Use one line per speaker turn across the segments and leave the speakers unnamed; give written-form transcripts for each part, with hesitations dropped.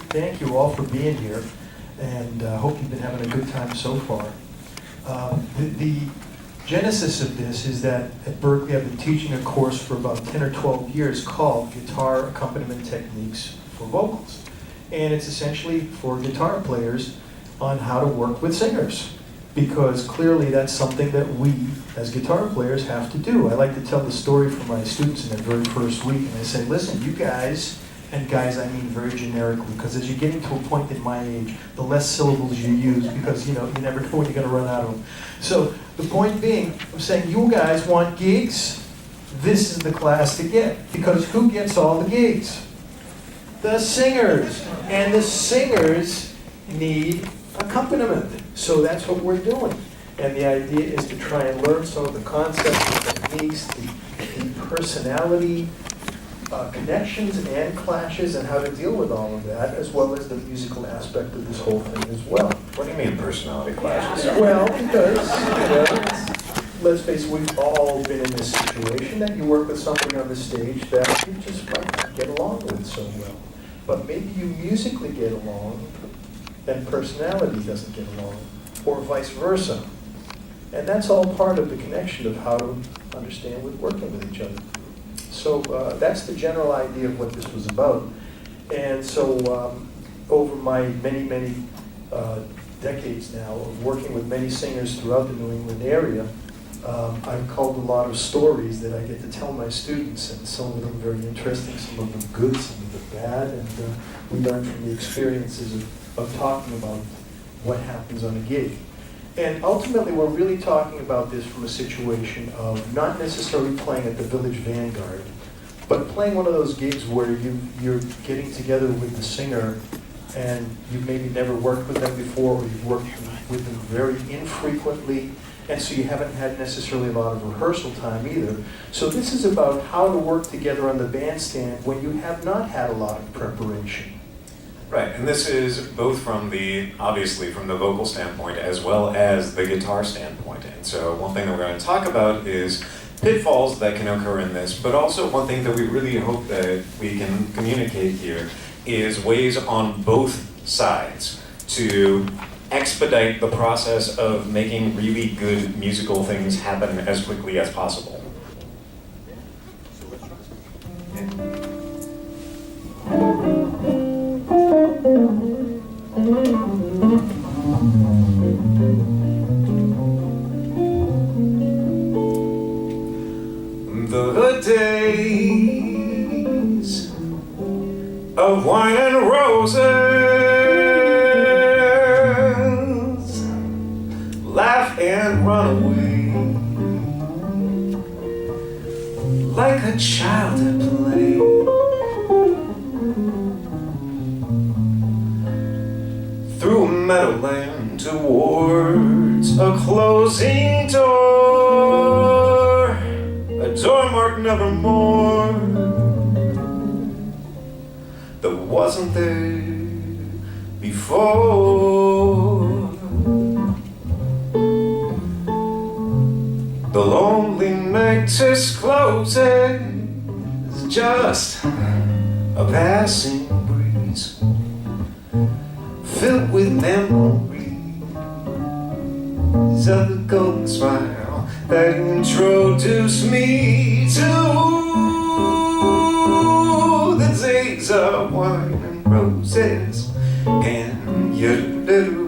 thank you all for being here, and hope you've been having a good time so far. The genesis of this is that at Berklee I've been teaching a course for about 10 or 12 years called Guitar Accompaniment Techniques for Vocals. And it's essentially for guitar players on how to work with singers, because clearly that's something that we as guitar players have to do. I like to tell the story for my students in their very first week, and I say, listen, you guys, and guys I mean very generically, because as you're getting to a point in my age, the less syllables you use, because you never know when you're going to run out of them. So the point being, I'm saying you guys want gigs, this is the class to get, because who gets all the gigs? The singers, and the singers need accompaniment. So that's what we're doing. And the idea is to try and learn some of the concepts, the techniques, the personality connections and clashes, and how to deal with all of that, as well as the musical aspect of this whole thing as well.
What do you mean personality clashes?
Well, because, let's face it, we've all been in this situation that you work with somebody on the stage that you just might not get along with so well. But maybe you musically get along, and personality doesn't get along, or vice versa. And that's all part of the connection of how to understand with working with each other. So that's the general idea of what this was about. And so over my many decades now of working with many singers throughout the New England area, I've culled a lot of stories that I get to tell my students, and some of them very interesting, some of them good, some of them bad, and we learn from the experiences of talking about what happens on a gig. And ultimately, we're really talking about this from a situation of not necessarily playing at the Village Vanguard, but playing one of those gigs where you're getting together with the singer and you've maybe never worked with them before, or you've worked with them very infrequently, and so you haven't had necessarily a lot of rehearsal time either. So this is about how to work together on the bandstand when you have not had a lot of preparation.
Right, and this is both obviously from the vocal standpoint as well as the guitar standpoint. And so one thing that we're going to talk about is pitfalls that can occur in this, but also one thing that we really hope that we can communicate here is ways on both sides to expedite the process of making really good musical things happen as quickly as possible. The days of wine and roses, laugh and run away, like a child at play. Through a meadowland towards a closing door, a door marked nevermore, that wasn't there before. The lonely night discloses just a passing breeze, filled with memories of the golden smile that introduced me to the days of wine and roses. And you do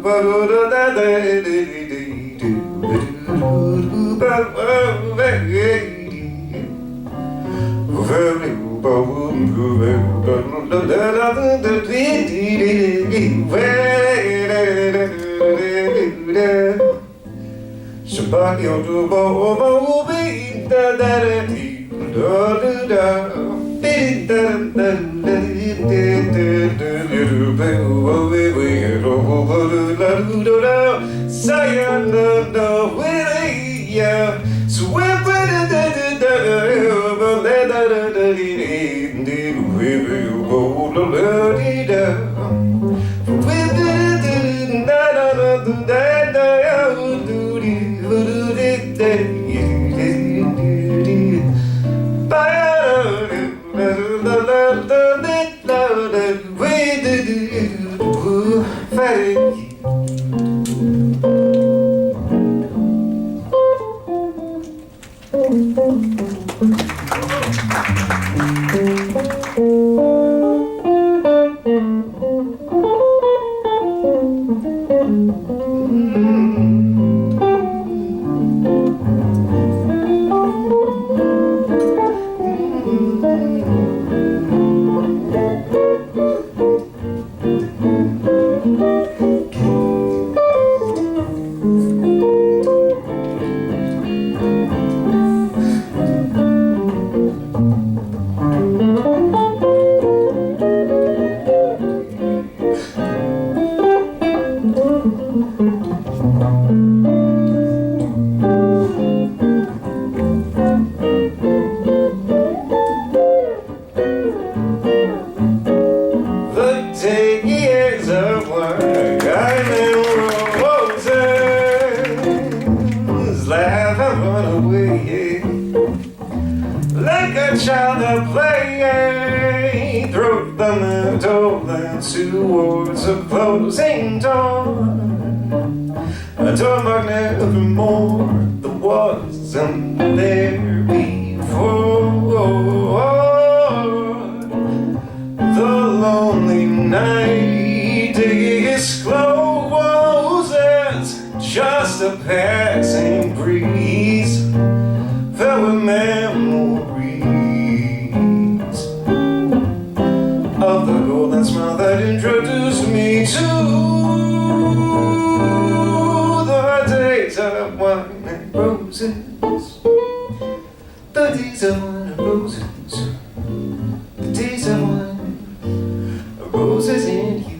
are playing through the meadowlands towards a closing dawn. A door marked nevermore, there wasn't there before. The lonely night discloses just a passing breeze filled with memories of the golden smile that introduced me to the days of wine and roses. The days of wine and roses. The days of wine and roses and you.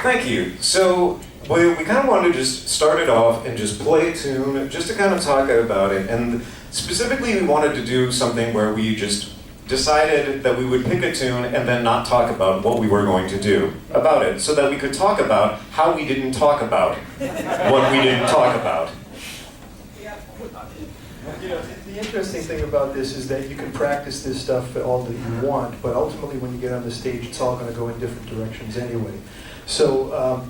Thank you. So we kind of wanted to just start it off and just play a tune, just to kind of talk about it. And specifically, we wanted to do something where we just decided that we would pick a tune and then not talk about what we were going to do about it, so that we could talk about how we didn't talk about what we didn't talk about.
You know, the interesting thing about this is that you can practice this stuff all that you want, but ultimately when you get on the stage, it's all going to go in different directions anyway. So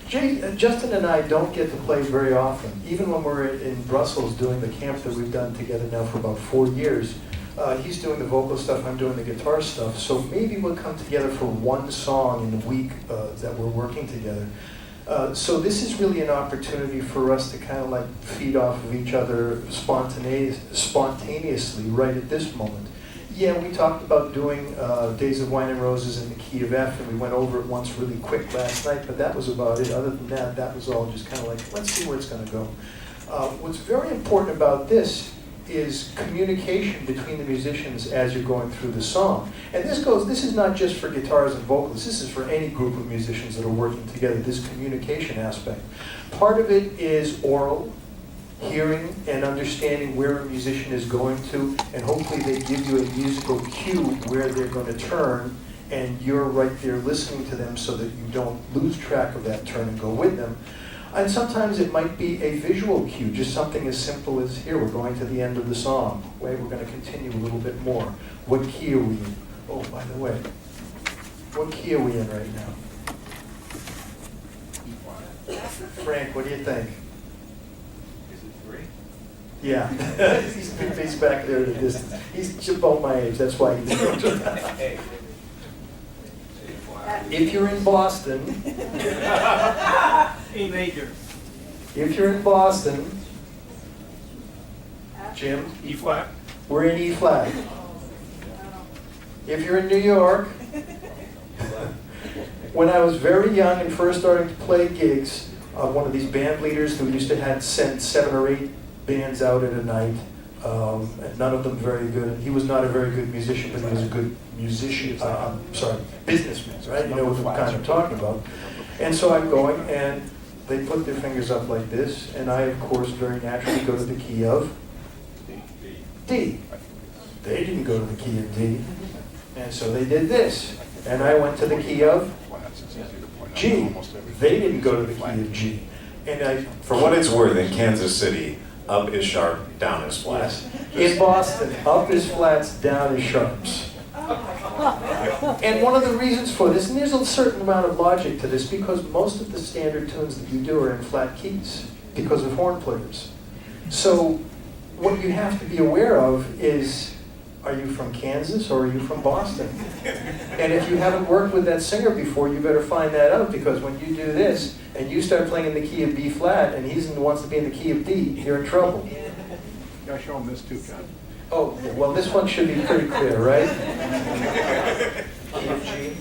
Justin and I don't get to play very often. Even when we're in Brussels doing the camp that we've done together now for about 4 years, he's doing the vocal stuff, I'm doing the guitar stuff. So maybe we'll come together for one song in the week that we're working together. So this is really an opportunity for us to kind of like feed off of each other spontaneously right at this moment. Yeah, we talked about doing Days of Wine and Roses in the key of F, and we went over it once really quick last night, but that was about it. Other than that, that was all just kind of like, let's see where it's going to go. What's very important about this is communication between the musicians as you're going through the song. And this is not just for guitars and vocalists, this is for any group of musicians that are working together, this communication aspect. Part of it is oral, hearing and understanding where a musician is going to, and hopefully they give you a musical cue where they're going to turn, and you're right there listening to them so that you don't lose track of that turn and go with them. And sometimes it might be a visual cue, just something as simple as, here, we're going to the end of the song. Wait, we're going to continue a little bit more. What key are we in? Oh, by the way, what key are we in right now? Frank, what do you think? Yeah, he's back there at a distance. He's about my age, that's why he's If you're in Boston,
E major.
if you're in Boston, Jim,
E flat.
we're in E flat. If you're in New York, when I was very young and first starting to play gigs, one of these band leaders who used to send 7 or 8 bands out at a night, and none of them very good. And he was not a very good musician, but he was a good businessman, right? You know what kind I'm talking about. And so I'm going, and they put their fingers up like this, and I, of course, very naturally go to the key of D. They didn't go to the key of D, and so they did this. And I went to the key of G. They didn't go to the key of G. And
For what it's worth, in Kansas City, up is sharp, down is flat.
Yes. In Boston, up is flats, down is sharps. And one of the reasons for this, and there's a certain amount of logic to this, because most of the standard tunes that you do are in flat keys because of horn players. So what you have to be aware of is, are you from Kansas or are you from Boston? And if you haven't worked with that singer before, you better find that out, because when you do this and you start playing in the key of B flat and he wants to be in the key of D, you're in trouble.
You gotta show him this too, John.
Oh, well, this one should be pretty clear, right? Key of G.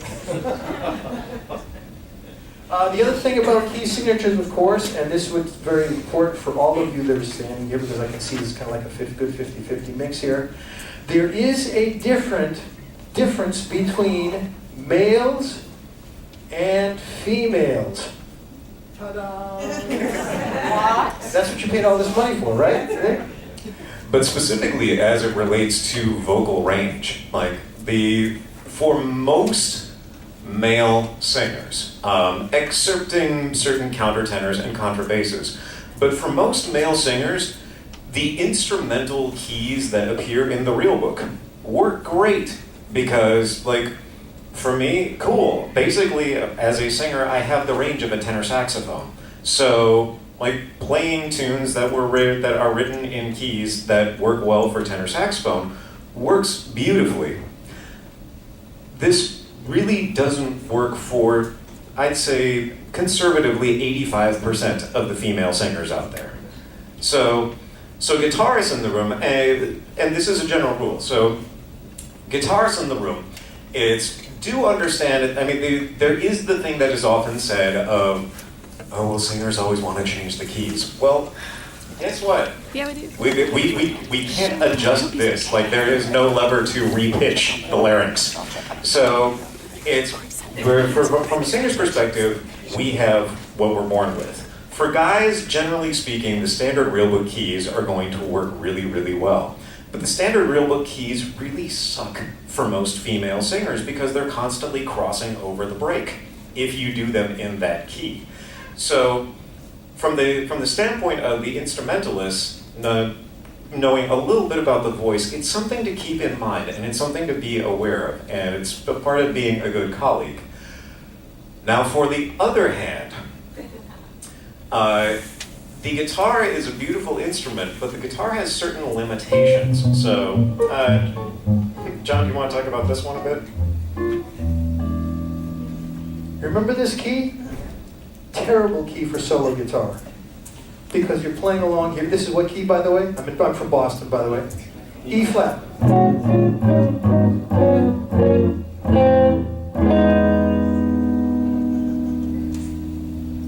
The other thing about key signatures, of course, and this was very important for all of you that are standing here, because I can see this is kind of like a good 50-50 mix here. There is a difference between males and females. Ta-da! That's what you paid all this money for, right?
But specifically as it relates to vocal range, like for most male singers, excerpting certain countertenors and contrabasses. But for most male singers, the instrumental keys that appear in the real book work great because, like, for me, cool. Basically, as a singer, I have the range of a tenor saxophone. So, like, playing tunes that are written in keys that work well for tenor saxophone works beautifully. This really doesn't work for, I'd say, conservatively 85% of the female singers out there. So guitarists in the room, and this is a general rule, so guitarists in the room, do understand, I mean, there is the thing that is often said of, oh, well, singers always want to change the keys. Well, guess what?
Yeah, we do.
We can't adjust this. Like, there is no lever to repitch the larynx. So, from a singer's perspective, we have what we're born with. For guys, generally speaking, the standard real book keys are going to work really, really well. But the standard real book keys really suck for most female singers because they're constantly crossing over the break if you do them in that key. So from the standpoint of the instrumentalist, knowing a little bit about the voice, it's something to keep in mind and it's something to be aware of, and it's a part of being a good colleague. Now for the other hand, the guitar is a beautiful instrument, but the guitar has certain limitations. So, John, do you want to talk about this one a bit?
Remember this key? Terrible key for solo guitar. Because you're playing along here. This is what key, by the way? I'm from Boston, by the way. E flat.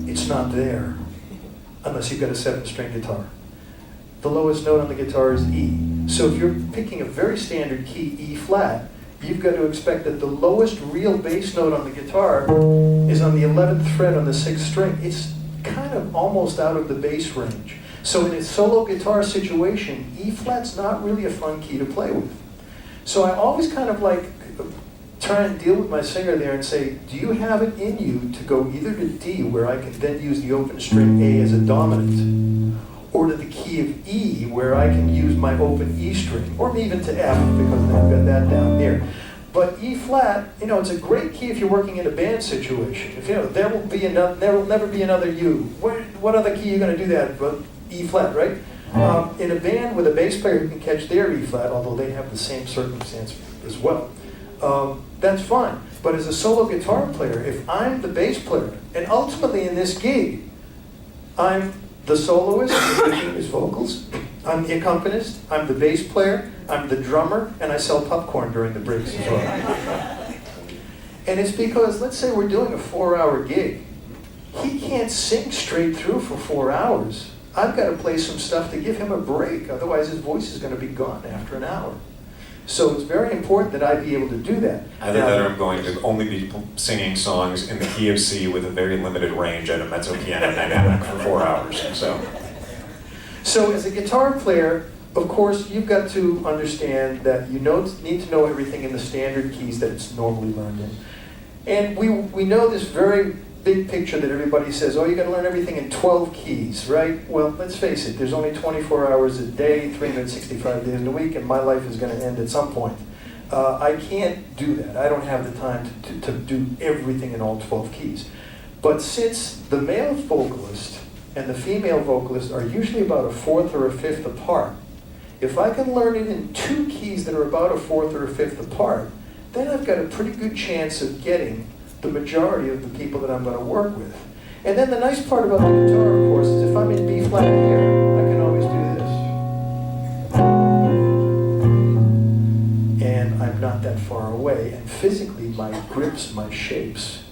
It's not there. Unless you've got a 7-string guitar. The lowest note on the guitar is E. So if you're picking a very standard key, E flat, you've got to expect that the lowest real bass note on the guitar is on the 11th fret on the 6th string. It's kind of almost out of the bass range. So in a solo guitar situation, E flat's not really a fun key to play with. So I always kind of like try and deal with my singer there and say, do you have it in you to go either to D, where I can then use the open string A as a dominant, or to the key of E, where I can use my open E string, or even to F, because I've got that down there. But E flat, it's a great key if you're working in a band situation. If there will never be another U. What other key are you going to do that? But E flat, right? In a band with a bass player who can catch their E flat, although they have the same circumstance as well. That's fine. But as a solo guitar player, if I'm the bass player, and ultimately in this gig, I'm the soloist, singing his vocals, I'm the accompanist, I'm the bass player, I'm the drummer, and I sell popcorn during the breaks as well. And it's because, let's say we're doing a 4-hour gig. He can't sing straight through for 4 hours. I've got to play some stuff to give him a break, otherwise his voice is going to be gone after an hour. So it's very important that I be able to do that.
Either that or I'm going to only be singing songs in the key of C with a very limited range and a mezzo piano dynamic for 4 hours. So as a guitar player, of course, you've got to understand that you need to know everything in the standard keys that it's normally learned in. And we know this very big picture that everybody says, oh, you got to learn everything in 12 keys, right? Well, let's face it, there's only 24 hours a day, 365 days in a week, and my life is going to end at some point. I can't do that. I don't have the time to do everything in all 12 keys. But since the male vocalist and the female vocalist are usually about a fourth or a fifth apart, if I can learn it in 2 keys that are about a fourth or a fifth apart, then I've got a pretty good chance of getting the majority of the people that I'm going to work with. And then the nice part about the guitar, of course, is if I'm in B flat here, I can always do this. And I'm not that far away, and physically my grips, my shapes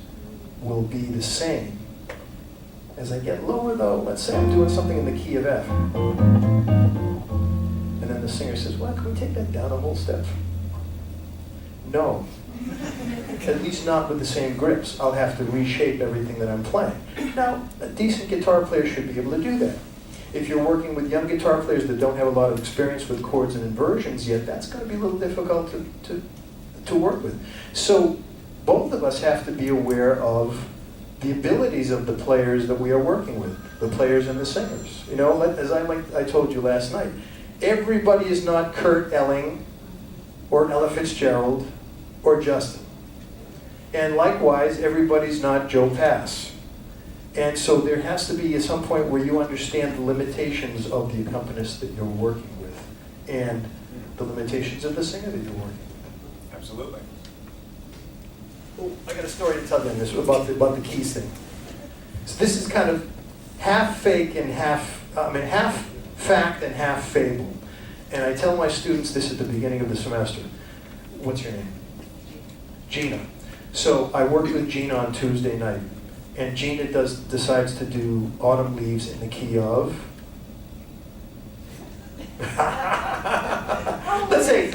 will be the same. As I get lower though, let's say I'm doing something in the key of F. And then the singer says, well, can we take that down a whole step? No. At least not with the same grips. I'll have to reshape everything that I'm playing. Now, a decent guitar player should be able to do that. If you're working with young guitar players that don't have a lot of experience with chords and inversions yet, that's going to be a little difficult to work with. So
both of us have to be aware of the abilities of the players that we are working with, the players and the singers. You know, as I told you last night, everybody is not Kurt Elling or Ella Fitzgerald or Justin. And likewise, everybody's not Joe Pass. And so there has to be at some point where you understand the limitations of the accompanist that you're working with and the limitations of the singer that you're working with.
Absolutely.
Oh, I got a story to tell you on this about the keys thing. So this is kind of half fake and half fact and half fable. And I tell my students this at the beginning of the semester. What's your name? Gina. So I worked with Gina on Tuesday night, and Gina decides to do Autumn Leaves in the key of.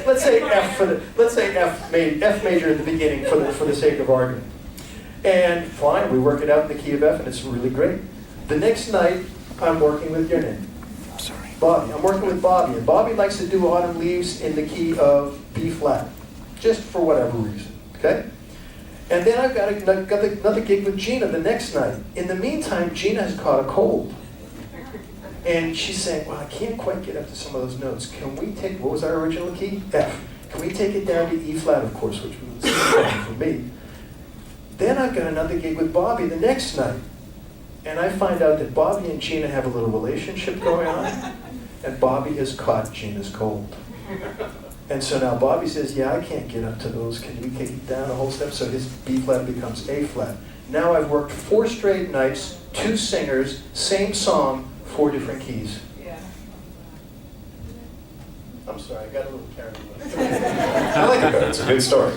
let's say F major at the beginning for the sake of argument. And fine, we work it out in the key of F, and it's really great. The next night, I'm working with your name. Bobby. I'm working with Bobby, and Bobby likes to do Autumn Leaves in the key of B flat, just for whatever reason. Okay. And then I've got another gig with Gina the next night. In the meantime, Gina has caught a cold. And she's saying, well, I can't quite get up to some of those notes. Can we take, what was our original key? F. Can we take it down to E flat, of course, which was for me. Then I've got another gig with Bobby the next night. And I find out that Bobby and Gina have a little relationship going on. And Bobby has caught Gina's cold. And so now Bobby says, yeah, I can't get up to those. Can we take it down a whole step? So his B flat becomes A flat. Now I've worked 4 straight nights, 2 singers, same song, 4 different keys.
Yeah.
I'm sorry, I got a little carried away.
I like it though, it's a good story.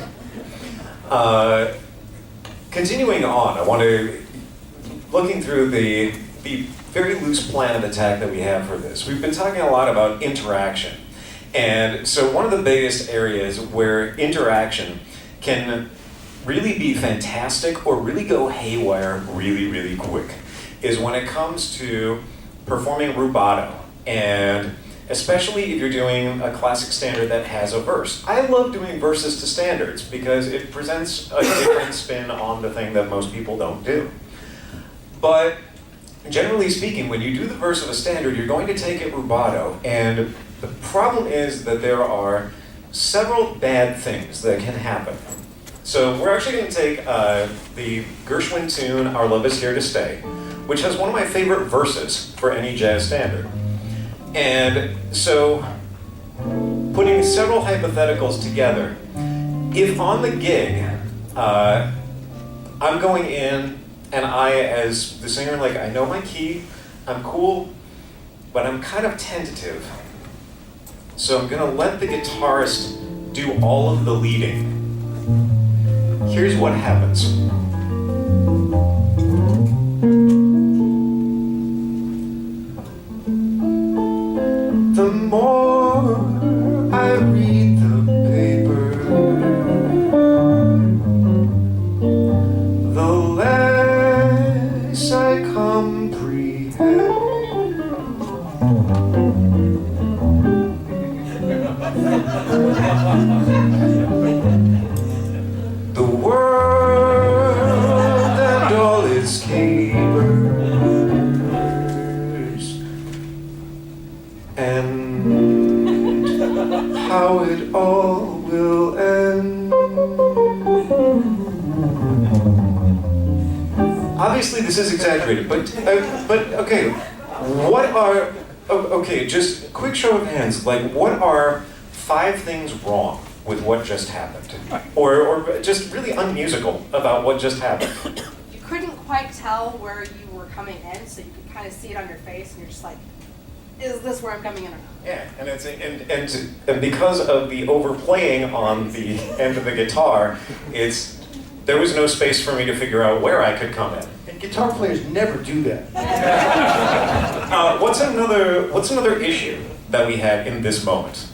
Continuing on, I want to, looking through the very loose plan of attack that we have for this, we've been talking a lot about interaction. And so one of the biggest areas where interaction can really be fantastic or really go haywire really, really quick is when it comes to performing rubato. And especially if you're doing a classic standard that has a verse. I love doing verses to standards because it presents a different spin on the thing that most people don't do. But generally speaking, when you do the verse of a standard, you're going to take it rubato, and the problem is that there are several bad things that can happen. So we're actually going to take the Gershwin tune, Our Love Is Here to Stay, which has one of my favorite verses for any jazz standard. And so, putting several hypotheticals together, if on the gig, I'm going in and I, as the singer, like, I know my key, I'm cool, but I'm kind of tentative. So I'm gonna let the guitarist do all of the leading. Here's what happens. The more I read the paper, the less I comprehend. The world and all its capers, and how it all will end. Obviously, this is exaggerated, but okay. What are okay? Just quick show of hands. Like, what are 5 things wrong with what just happened, or just really unmusical about what just happened?
You couldn't quite tell where you were coming in, so you could kind of see it on your face, and you're just like, is this where I'm coming in or not?
Yeah, and it's and because of the overplaying on the end of the guitar, there was no space for me to figure out where I could come in.
And guitar players never do that.
What's another issue that we had in this moment?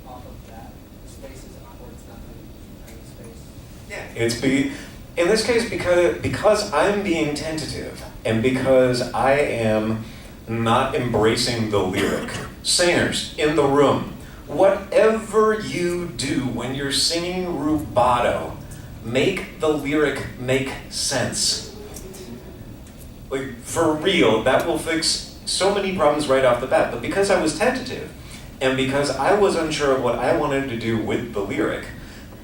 Off of that, the space is awkward, it's not really tiny space.
Yeah, in this case because I'm being tentative and because I am not embracing the lyric. Singers in the room, whatever you do when you're singing rubato, make the lyric make sense. Like, for real, that will fix so many problems right off the bat. But because I was tentative, and because I was unsure of what I wanted to do with the lyric,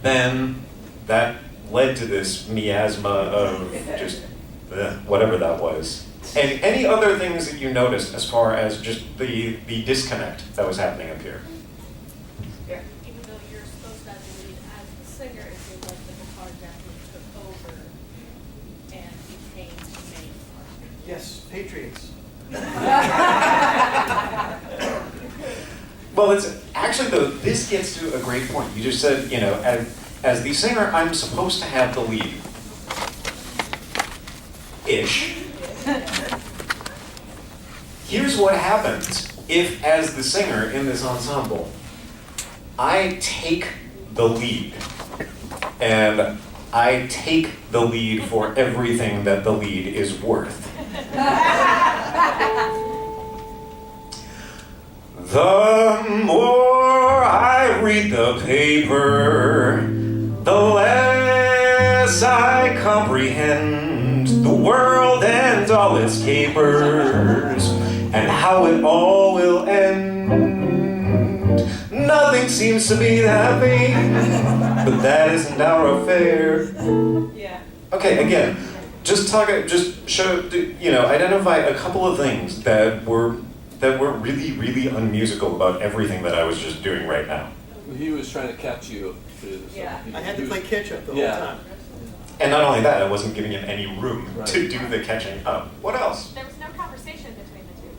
then that led to this miasma of just whatever that was. And any other things that you noticed as far as just the disconnect that was happening up here?
Even though you're supposed to have the lead as the singer, it seems like the guitar definitely took over and became the main part.
Yes, Patriots.
Well, it's actually, though, this gets to a great point. You just said, you know, as the singer, I'm supposed to have the lead. Ish. Here's what happens if, as the singer in this ensemble, I take the lead, and I take the lead for everything that the lead is worth. The more I read the paper, the less I comprehend the world and all its capers, and how it all will end. Nothing seems to be happy, but that isn't our affair.
Yeah.
Okay, again, just show, you know, identify a couple of things that were really, really unmusical about everything that I was just doing right now.
He was trying to catch you.
Yeah.
I had to play catch up the whole
Yeah.
time.
And not only that, I wasn't giving him any room
Right.
to do the catching up. What else?
There was no conversation between the two.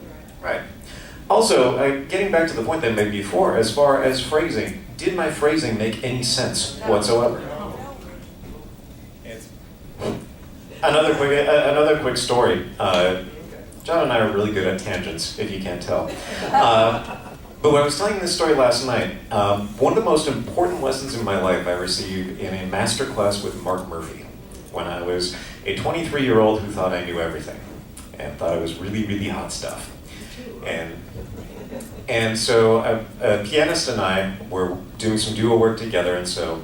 Right. Also, getting back to the point that I made before, as far as phrasing, did my phrasing make any sense whatsoever? It's another quick story. John and I are really good at tangents, if you can't tell. But when I was telling this story last night, one of the most important lessons in my life I received in a master class with Mark Murphy, when I was a 23-year-old who thought I knew everything, and thought I was really, really hot stuff. And so a pianist and I were doing some duo work together, and so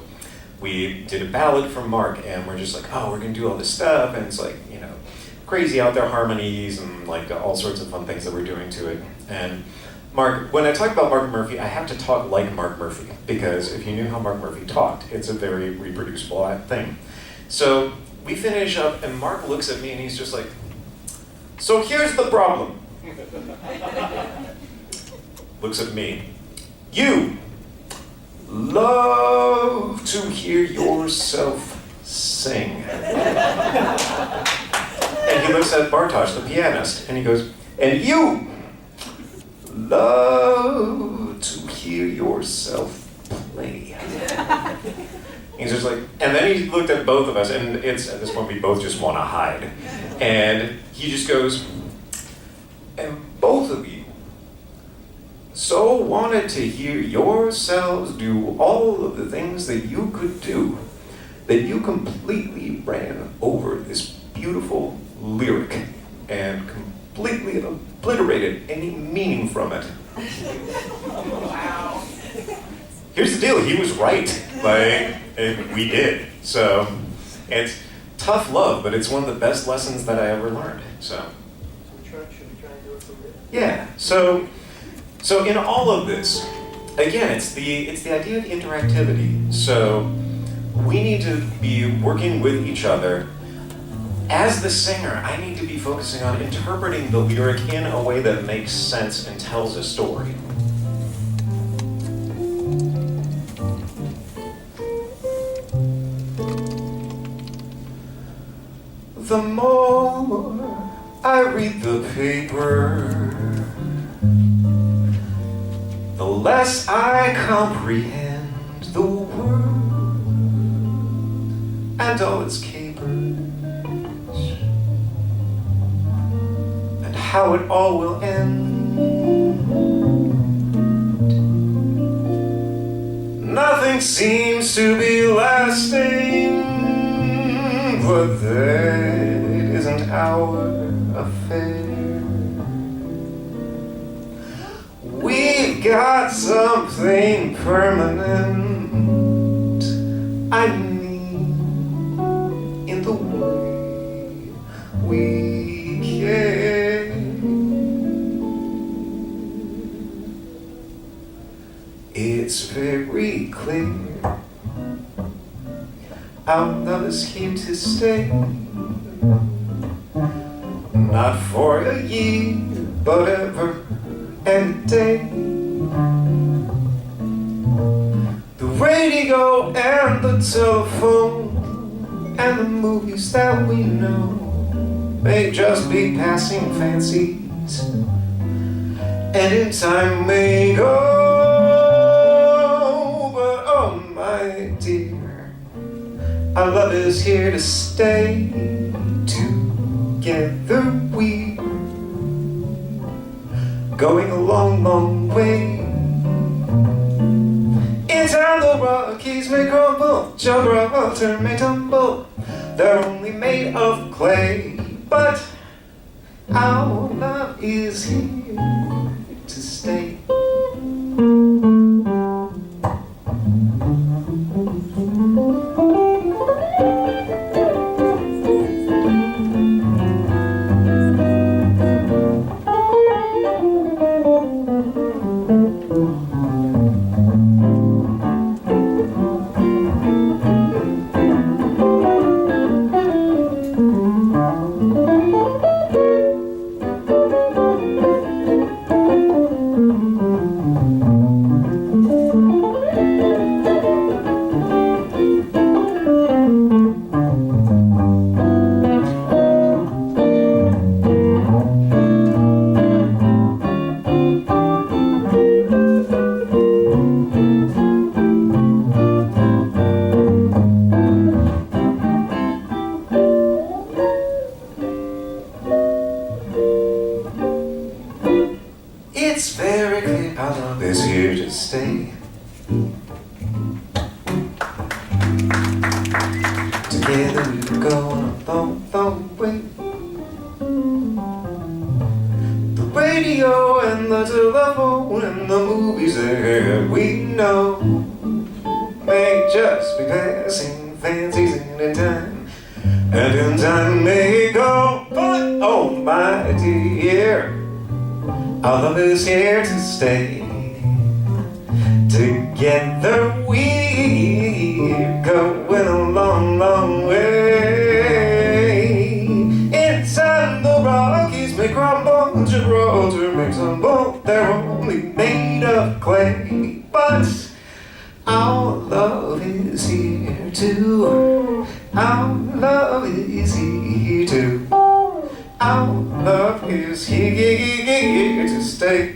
we did a ballad from Mark, and we're just like, oh, we're gonna do all this stuff, and it's like, you know, crazy out there harmonies and like all sorts of fun things that we're doing to it. And Mark, when I talk about Mark Murphy, I have to talk like Mark Murphy, because if you knew how Mark Murphy talked, it's a very reproducible thing. So we finish up, and Mark looks at me, and he's just like, so here's the problem. Looks at me. You love to hear yourself sing. And he looks at Bartosz, the pianist, and he goes, and you love to hear yourself play. He's just like, and then he looked at both of us, and it's at this point we both just want to hide. And he just goes, and both of you so wanted to hear yourselves do all of the things that you could do, that you completely ran over this beautiful lyric and completely obliterated any meaning from it.
Wow.
Here's the deal, he was right. Like, we did. So, it's tough love, but it's one of the best lessons that I ever learned. So,
Should we try and do it from there?
yeah. So in all of this, again, it's the idea of interactivity. So we need to be working with each other. As the singer, I need to be focusing on interpreting the lyric in a way that makes sense and tells a story. The more I read the paper, the less I comprehend the world and all its capers, and how it all will end. Nothing seems to be lasting, but that isn't our affair. We we've got something permanent. I mean, in the way we care. It's very clear our love is here to stay. Not for a year, but ever and a day. The radio and the telephone and the movies that we know may just be passing fancies, and in time may go. But oh my dear, our love is here to stay. Together we're going a long, long way. In time the Rockies may crumble, Gibraltar may tumble. They're only made of clay, but our love is here to stay. It's very clear our love is here to stay. Together we're going a long, long way. The radio and the telephone and the movies that we know may just be passing fancies in time, and in time may go. But oh my dear, our love is here to stay. Together we're going a long, long way. In time the Rockies may crumble, Gibraltar may tumble. They're only made of clay, but our love is here too. Our love is here too. Our love is here to stay.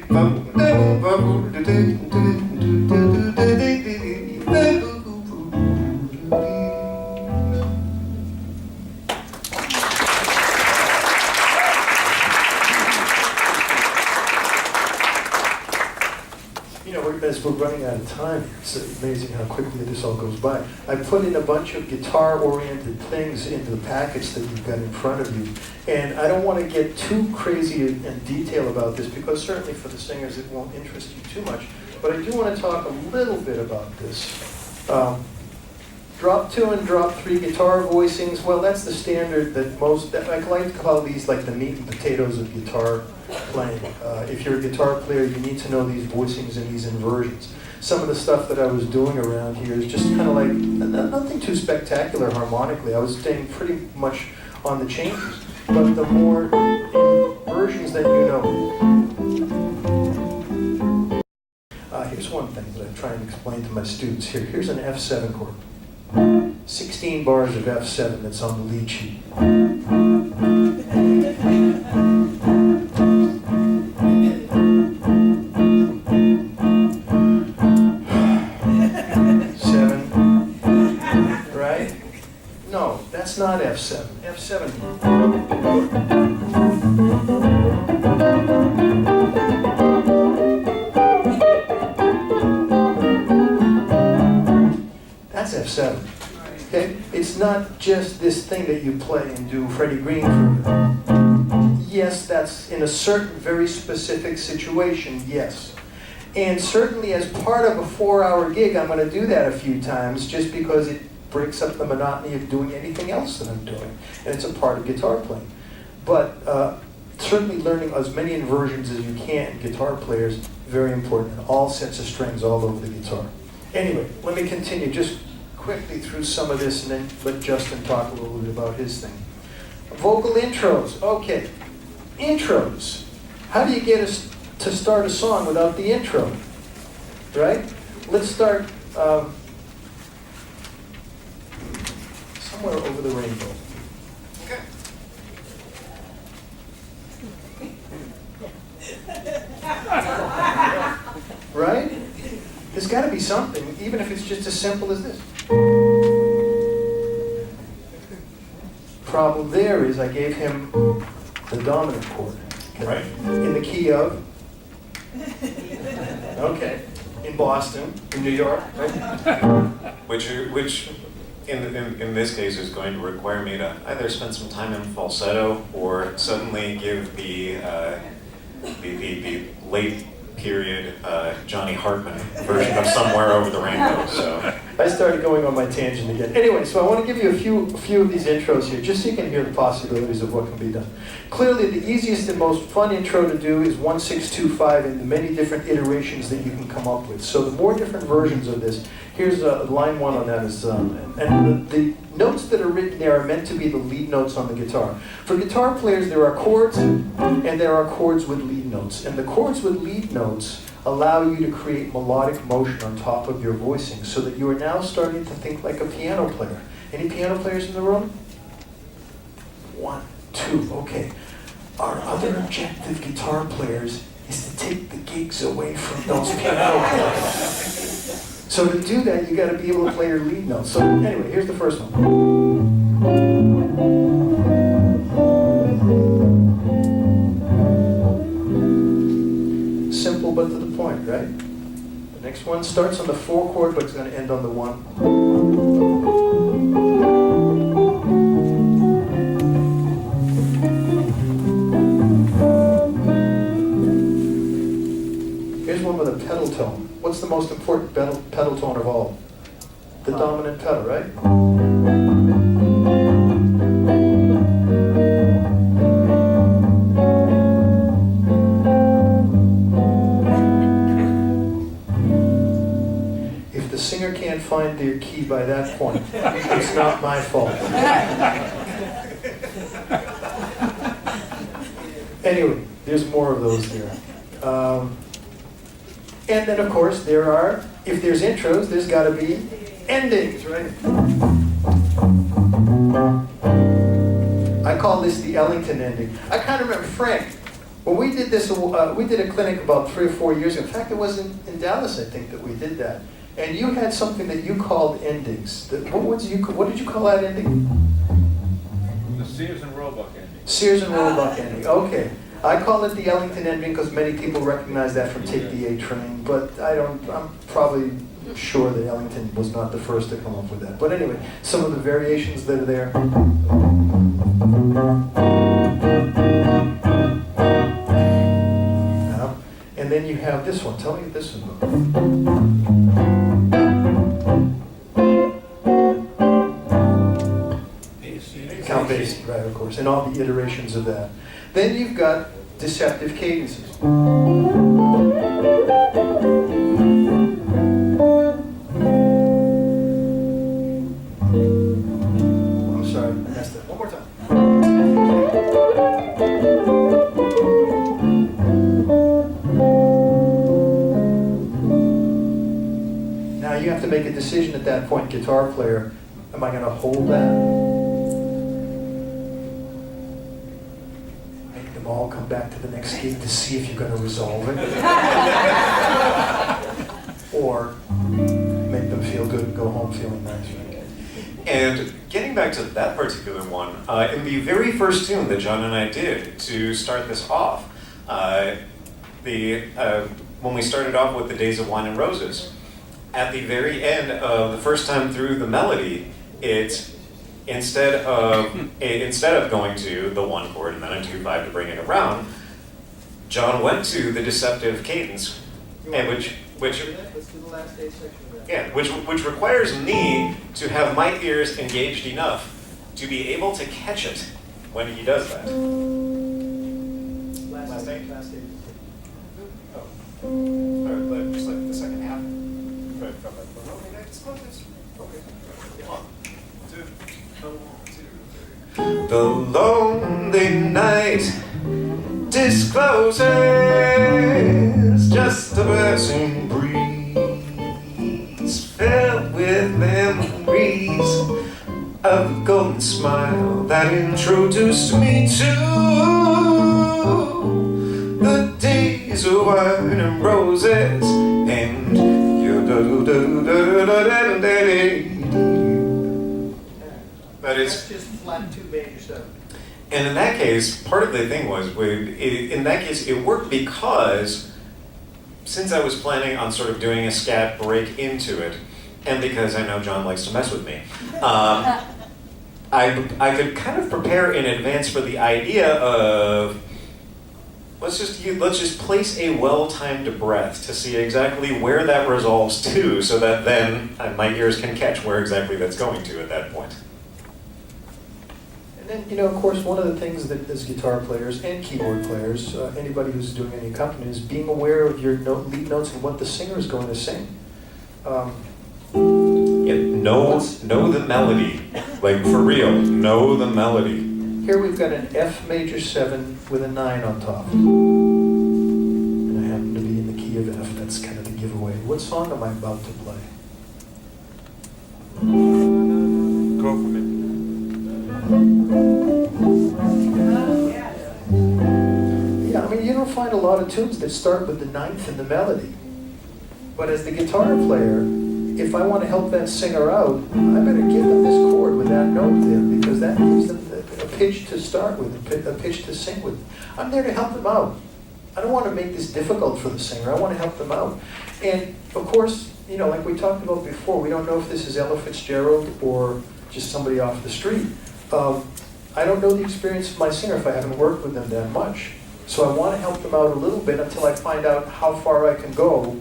You know, as we're running out of time, it's amazing how quickly this all goes by. I put in a bunch of guitar-oriented things into the package that you've got in front of you. And I don't want to get too crazy in detail about this, because certainly for the singers it won't interest you too much. But I do want to talk a little bit about this. Drop 2 and drop 3 guitar voicings, well, that's the standard that I like to call these like the meat and potatoes of guitar playing. If you're a guitar player, you need to know these voicings and these inversions. Some of the stuff that I was doing around here is just kind of like, nothing too spectacular harmonically. I was staying pretty much on the changes. But the more inversions that you know. Here's one thing that I try and explain to my students. Here's an F7 chord. 16 bars of F7 that's on the lead sheet. 7, right? No, that's not F7. F7. That's F7. Okay? It's not just this thing that you play and do Freddie Green for. Yes, that's in a certain very specific situation, yes. And certainly as part of a 4-hour gig, I'm going to do that a few times just because it breaks up the monotony of doing anything else that I'm doing. And it's a part of guitar playing. But certainly learning as many inversions as you can, guitar players, very important. And all sets of strings all over the guitar. Anyway, let me continue just quickly through some of this and then let Justin talk a little bit about his thing. Vocal intros. Okay. Intros. How do you get us to start a song without the intro? Right? Let's start somewhere over the rainbow.
Okay.
Right? There's got to be something, even if it's just as simple as this. Problem there is I gave him the dominant chord. Okay?
Right.
In the key of? Okay. In Boston, in New York, right?
Which in this case is going to require me to either spend some time in falsetto or suddenly give the late period Johnny Hartman version of Somewhere Over the Rainbow. So
I started going on my tangent again. Anyway, so I want to give you a few of these intros here, just so you can hear the possibilities of what can be done. Clearly, the easiest and most fun intro to do is 1-6-2-5 in the many different iterations that you can come up with. So the more different versions of this, here's line 1 on that is, and the notes that are written there are meant to be the lead notes on the guitar. For guitar players, there are chords, and there are chords with lead notes. And the chords with lead notes allow you to create melodic motion on top of your voicing, so that you are now starting to think like a piano player. Any piano players in the room? 1, 2, okay. Our other objective, guitar players, is to take the gigs away from those piano players. So to do that, you got to be able to play your lead notes. So anyway, here's the first one. Simple but to the point, right? The next one starts on the 4 chord, but it's going to end on the 1. Here's one with a pedal tone. What's the most important pedal tone of all? The dominant pedal, right? If the singer can't find their key by that point, it's not my fault. Anyway, there's more of those there. And then, of course, if there's intros, there's got to be endings, right? I call this the Ellington ending. I kind of remember, Frank, when we did this, we did a clinic about 3 or 4 years ago. In fact, it was in Dallas, I think, that we did that. And you had something that you called endings. What did you call that ending?
The Sears and Roebuck ending.
Sears and Roebuck ending, okay. I call it the Ellington ending because many people recognize that from Take the A Train, but I'm probably sure that Ellington was not the first to come up with that. But anyway, some of the variations that are there. Now, and then you have this one. Tell me what this one is. Count Basie, right, of course, and all the iterations of that. Then you've got deceptive cadences. I'm sorry, I messed up. One more time. Now you have to make a decision at that point, guitar player. Am I going to hold that? All come back to the next gig to see if you're going to resolve it, or make them feel good and go home feeling nice. Right?
And getting back to that particular one, in the very first tune that John and I did to start this off, when we started off with the Days of Wine and Roses, at the very end of the first time through the melody, it's instead of going to the 1 chord and then a 2-5 to bring it around, John went to the deceptive cadence And which
Let's do the last day section of that.
yeah, which requires me to have my ears engaged enough to be able to catch it when he does that.
Last day.
Oh, just like the second half. The lonely night discloses just a passing breeze, filled with memories of a golden smile that introduced me to the days of wine and roses and that is.
That's just flat 2 major 7.
And in that case, part of the thing was, in that case, it worked because since I was planning on sort of doing a scat break into it, and because I know John likes to mess with me, I could kind of prepare in advance for the idea of let's just place a well-timed breath to see exactly where that resolves to, so that then my ears can catch where exactly that's going to at that point.
And then, of course, one of the things that as guitar players and keyboard players, anybody who's doing any accompaniment, is being aware of your lead notes and what the singer is going to sing.
Know the melody, like for real, know the melody.
Here we've got an F major 7 with a 9 on top. And I happen to be in the key of F. That's kind of the giveaway. What song am I about to play?
Go for it.
Yeah, I mean, you don't find a lot of tunes that start with the 9th in the melody. But as the guitar player, if I want to help that singer out, I better give them this chord with that note there, because that gives them a pitch to start with, a pitch to sing with. I'm there to help them out. I don't want to make this difficult for the singer. I want to help them out. And of course, like we talked about before, we don't know if this is Ella Fitzgerald or just somebody off the street. I don't know the experience of my singer if I haven't worked with them that much. So I want to help them out a little bit until I find out how far I can go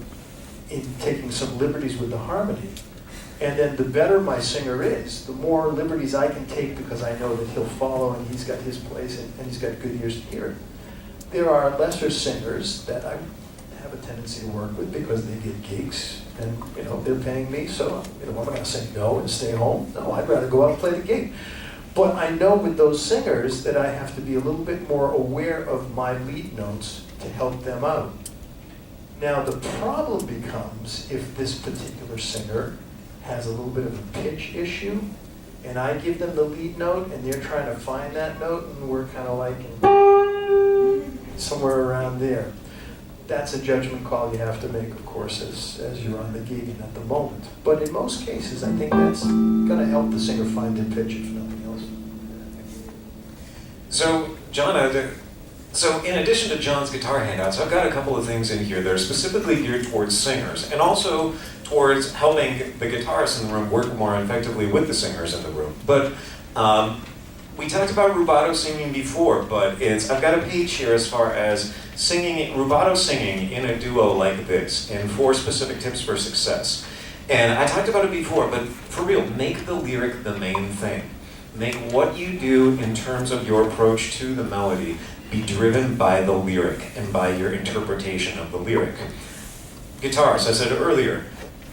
in taking some liberties with the harmony. And then the better my singer is, the more liberties I can take, because I know that he'll follow and he's got his place and he's got good ears to hear it. There are lesser singers that I have a tendency to work with because they get gigs and they're paying me, so am I going to say no and stay home? No, I'd rather go out and play the gig. But I know with those singers that I have to be a little bit more aware of my lead notes to help them out. Now the problem becomes if this particular singer has a little bit of a pitch issue, and I give them the lead note, and they're trying to find that note, and we're kind of like somewhere around there. That's a judgment call you have to make, of course, as you're on the gig and at the moment. But in most cases, I think that's going to help the singer find their pitch, if nothing else.
So, John, so in addition to John's guitar handouts, I've got a couple of things in here that are specifically geared towards singers, and also towards helping the guitarists in the room work more effectively with the singers in the room. But we talked about rubato singing before, but I've got a page here as far as rubato singing in a duo like this, and 4 specific tips for success. And I talked about it before, but for real, make the lyric the main thing. Make what you do in terms of your approach to the melody be driven by the lyric and by your interpretation of the lyric. Guitars, I said earlier,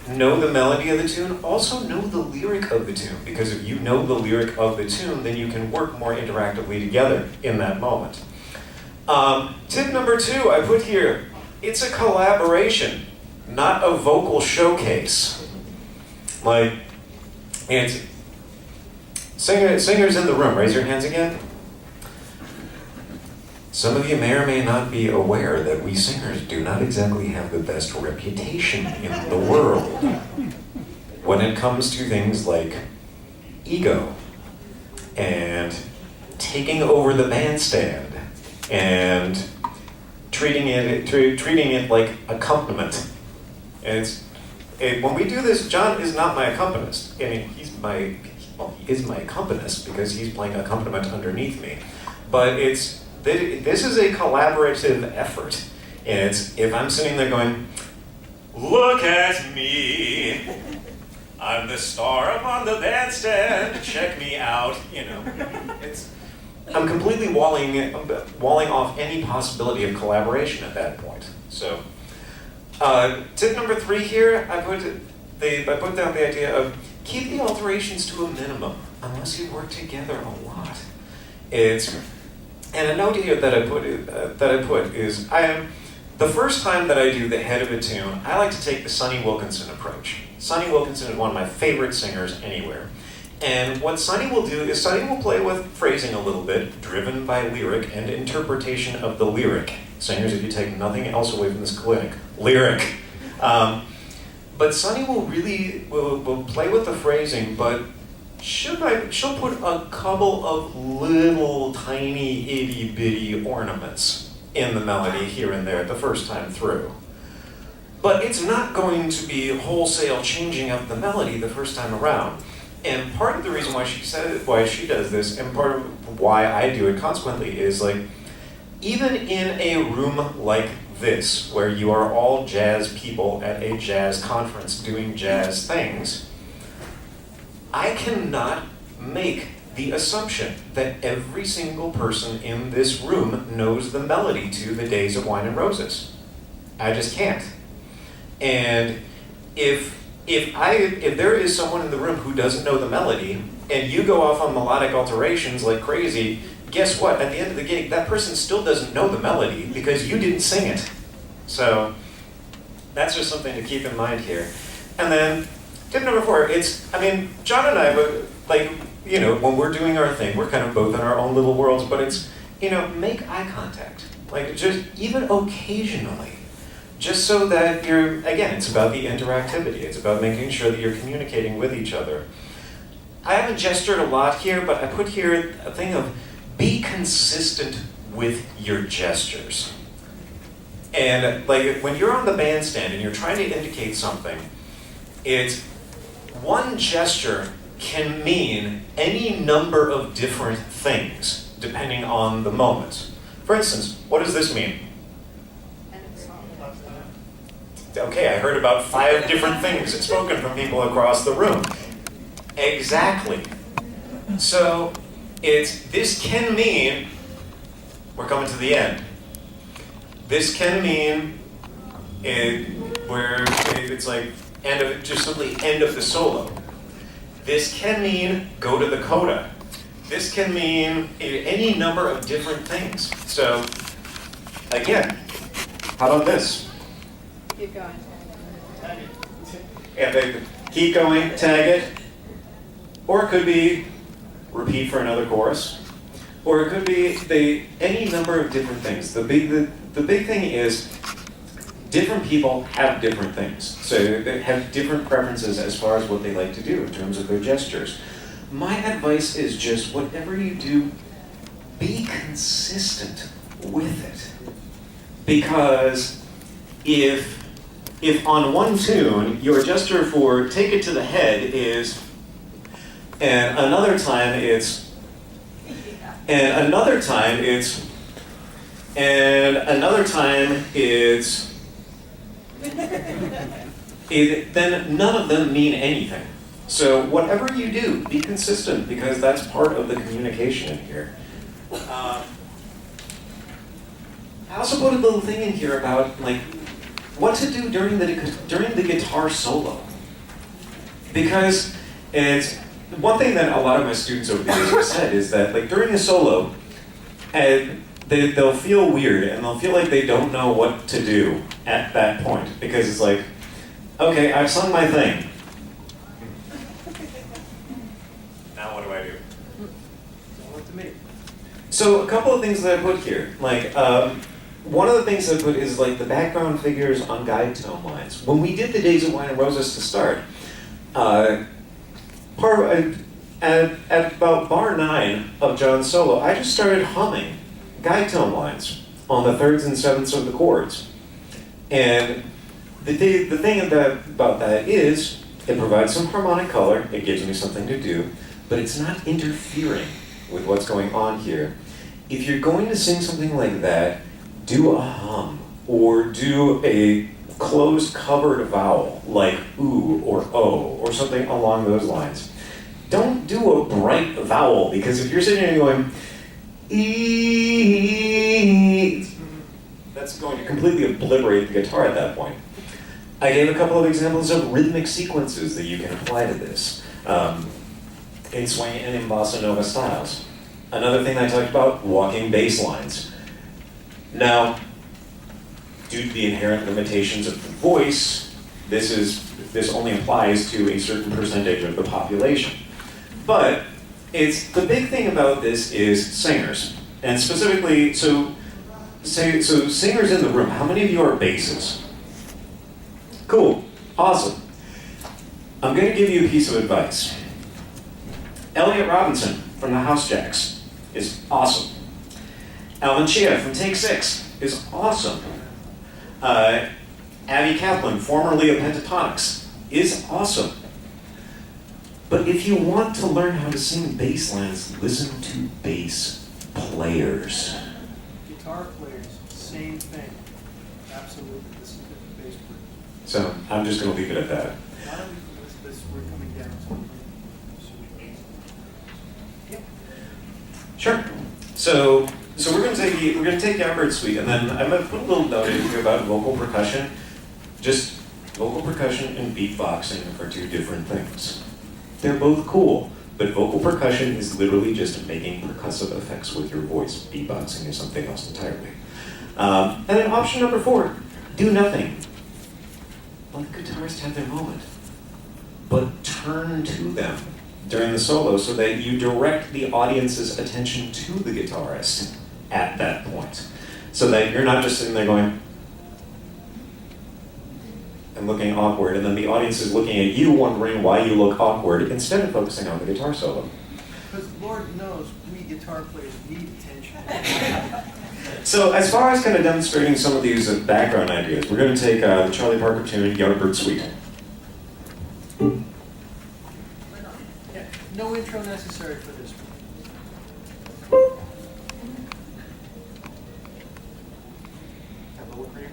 know the melody of the tune, also know the lyric of the tune, because if you know the lyric of the tune, then you can work more interactively together in that moment. Tip number 2 I put here, it's a collaboration, not a vocal showcase. Like, it's singers in the room, raise your hands again. Some of you may or may not be aware that we singers do not exactly have the best reputation in the world when it comes to things like ego and taking over the bandstand and treating it like accompaniment. And when we do this, John is not my accompanist. I mean, he is my accompanist because he's playing accompaniment underneath me. But this is a collaborative effort. If I'm sitting there going, Look at me. I'm the star up on the bandstand. Check me out. You know, I'm completely walling off any possibility of collaboration at that point. So, tip number 3 here, I put down the idea of keep the alterations to a minimum unless you work together a lot. And a note here that I put is the first time that I do the head of a tune, I like to take the Sonny Wilkinson approach. Sonny Wilkinson is one of my favorite singers anywhere. And what Sonny will do is Sonny will play with phrasing a little bit, driven by lyric and interpretation of the lyric. Singers, if you take nothing else away from this clinic, lyric. But Sonny will really will play with the phrasing, but she'll put a couple of little tiny itty bitty ornaments in the melody here and there the first time through. But it's not going to be wholesale changing up the melody the first time around. And part of the reason why she does this, and part of why I do it consequently, is like, even in a room like this, where you are all jazz people at a jazz conference doing jazz things, I cannot make the assumption that every single person in this room knows the melody to The Days of Wine and Roses. I just can't. And if there is someone in the room who doesn't know the melody, and you go off on melodic alterations like crazy, guess what? At the end of the gig, that person still doesn't know the melody because you didn't sing it. So that's just something to keep in mind here. And then tip number 4, John and I, when we're doing our thing, we're kind of both in our own little worlds, but it's, make eye contact. Like, just even occasionally. Just so that it's about the interactivity. It's about making sure that you're communicating with each other. I haven't gestured a lot here, but I put here a thing of be consistent with your gestures. And like when you're on the bandstand and you're trying to indicate something, it's one gesture can mean any number of different things depending on the moment. For instance, what does this mean? Okay, I heard about 5 different things spoken from people across the room. Exactly. So this can mean we're coming to the end. This can mean it's like just simply end of the solo. This can mean go to the coda. This can mean any number of different things. So again, how about this?
Keep going.
And they keep going, tag it. Or it could be repeat for another chorus. Or it could be any number of different things. The big thing is different people have different things. So they have different preferences as far as what they like to do in terms of their gestures. My advice is just whatever you do, be consistent with it. Because if on one tune, your gesture for take it to the head is, and another time it's, and another time it's, and another time it's, then none of them mean anything. So whatever you do, be consistent, because that's part of the communication in here. I also put a little thing in here about like what to do during the guitar solo, because it's one thing that a lot of my students over the years have said is that like during a solo, and they'll feel weird and they'll feel like they don't know what to do at that point, because it's like, okay, I've sung my thing. Now what do I do? So a couple of things that I put here, like one of the things I put is like the background figures on guide tone lines. When we did the Days of Wine and Roses to start, at about bar 9 of John's solo, I just started humming guide tone lines on the 3rds and 7ths of the chords. And the thing about that is it provides some harmonic color, it gives me something to do, but it's not interfering with what's going on here. If you're going to sing something like that, do a hum or do a closed covered vowel like ooh or oh or something along those lines. Don't do a bright vowel, because if you're sitting there going ee, that's going to completely obliterate the guitar at that point. I gave a couple of examples of rhythmic sequences that you can apply to this in swing and in bossa nova styles. Another thing I talked about, walking bass lines. Now, due to the inherent limitations of the voice, this only applies to a certain percentage of the population. But the big thing about this is singers, and specifically, so singers in the room. How many of you are basses? Cool, awesome. I'm going to give you a piece of advice. Elliot Robinson from the House Jacks is awesome. Alvin Chia from Take Six is awesome. Abby Kaplan, formerly of Pentatonics, is awesome. But if you want to learn how to sing bass lines, listen to bass players.
Guitar players, same thing. Absolutely, this is the bass player.
So I'm just going to leave it at that.
Now that we're coming down to yep.
Sure. So we're going to take Yardbird Suite, and then I'm going to put a little note in here about vocal percussion. Just vocal percussion and beatboxing are two different things. They're both cool, but vocal percussion is literally just making percussive effects with your voice. Beatboxing is something else entirely. And then option number 4, do nothing. Let the guitarist have their moment, but turn to them during the solo so that you direct the audience's attention to the guitarist at that point. So that you're not just sitting there going and looking awkward, and then the audience is looking at you wondering why you look awkward instead of focusing on the guitar solo.
Because Lord knows we guitar players need attention.
So as far as kind of demonstrating some of these background ideas, we're going to take the Charlie Parker tune, Yardbird Suite.
Yeah, no intro necessary for this one. Have a look here.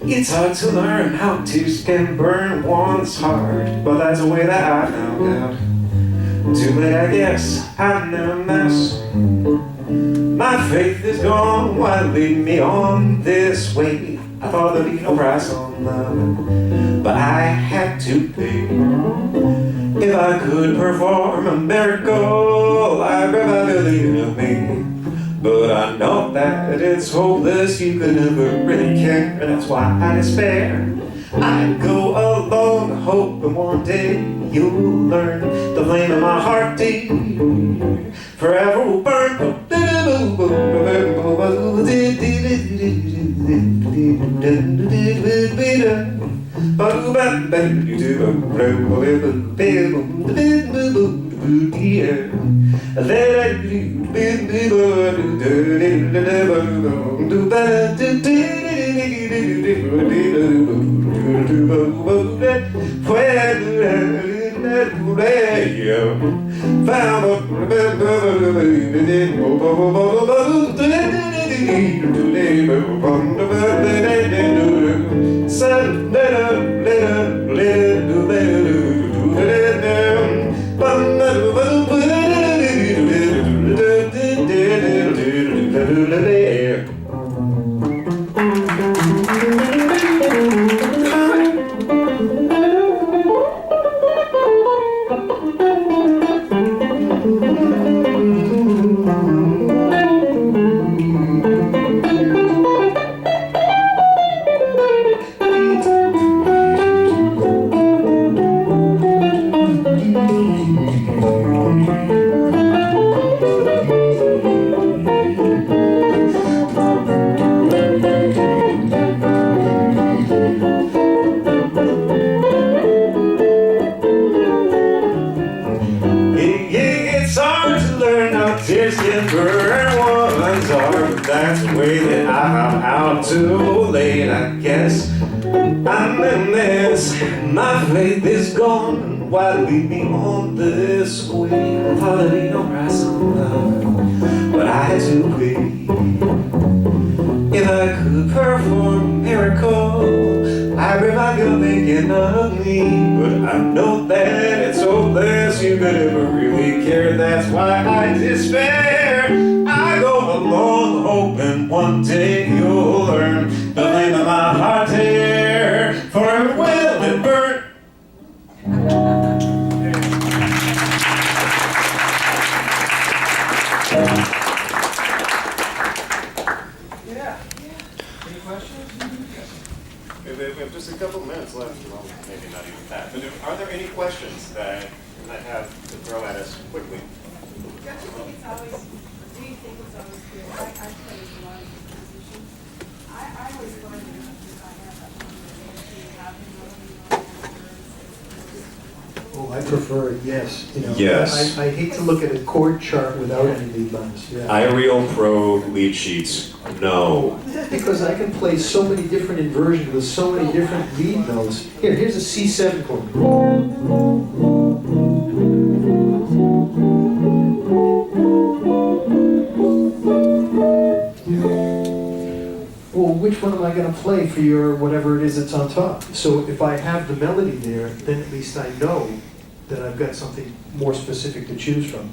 It's hard to learn how to skin burn one's heart, but that's the way that I found out. Too late, I guess, I'm in a mess. My faith is gone, why lead me on this way? I thought there'd be no price on love, but I had to pay. If I could perform a miracle, I'd never believe in me. But I know that it's hopeless, you could never really care, and that's why I despair. I go alone, hoping one day you'll learn the flame of my heart deep forever will burn. Tears can burn one's heart, but that's the way that I'm out too late, I guess. I'm in this, my faith is gone. Why lead me on this way? I thought there'd be no price on love, but I seem to ever really care. That's why I despair. I go along hoping one day you'll learn the flame of my heart tear, for it will be burnt.
Yeah. Any questions?
We have just a couple minutes left, well, maybe not even that. But are there any questions that you might have to throw at us quickly?
Don't you think it's always, do you think it's always good? I play with a lot of different musicians. I always find that if I have that conversation, you have him
Oh, I prefer it, yes. You know,
Yes.
I hate to look at a chord chart without any lead lines. Yeah.
iReal Pro lead sheets, no.
Because I can play so many different inversions with so many different lead notes. Here's a C7 chord. Well, which one am I going to play for your whatever it is that's on top? So if I have the melody there, then at least I know that I've got something more specific to choose from.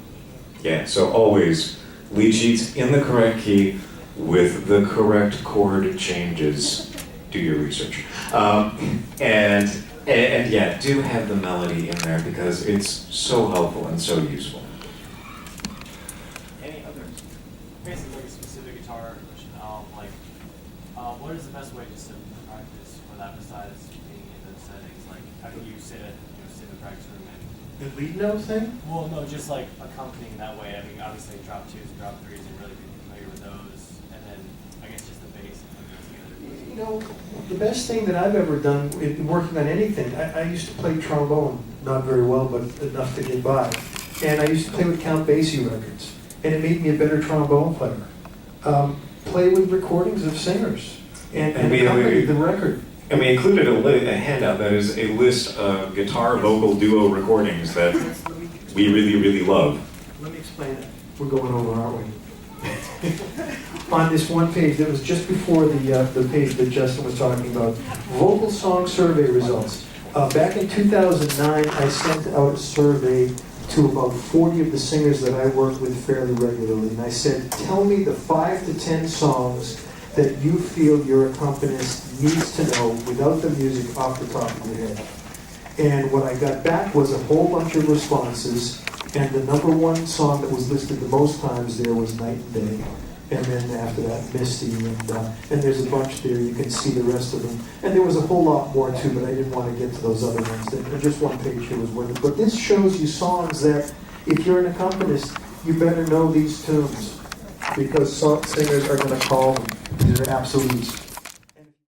Yeah, so always lead sheets in the correct key with the correct chord changes. Do your research. And yeah, do have the melody in there because it's so helpful and so useful.
Any others? Basically, a specific guitar question. What is the best way just to practice for that besides being in those settings? Like, how do you sit in the practice room and?
The lead note thing?
Well, no, just like accompanying that way. I mean, obviously, drop twos and drop threes, and really be familiar with those, and then I guess just the bass and putting those together.
You know, the best thing that I've ever done in working on anything, I used to play trombone, not very well, but enough to get by. And I used to play with Count Basie records, and it made me a better trombone player. Play with recordings of singers, and accompany the record.
And we included a handout that is a list of guitar vocal duo recordings that we really, really love.
Let me explain it. We're going over, aren't we? On this one page that was just before the page that Justin was talking about, vocal song survey results. Back in 2009, I sent out a survey to about 40 of the singers that I work with fairly regularly, and I said, tell me the 5 to 10 songs that you feel your accompanist needs to know without the music off the top of your head. And what I got back was a whole bunch of responses, and the number one song that was listed the most times there was Night and Day. And then after that, Misty, and there's a bunch there, you can see the rest of them. And there was a whole lot more too, but I didn't want to get to those other ones. Just one page here was worth it. But this shows you songs that, if you're an accompanist, you better know these tunes, because singers are going to call them. These are absolutes.